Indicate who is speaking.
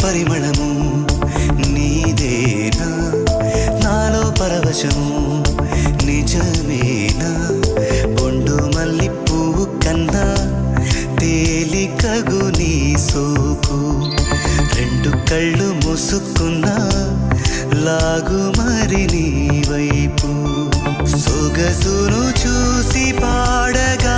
Speaker 1: పరిమళము నీదేనా నాలో పరవశము నిజమేనా బొండు మల్లి పువ్వు కన్నా తేలికగు నీ సోకు రెండు కళ్ళు మూసుకున్నా లాగు మరి నీ వైపు సొగసును చూసి పాడగా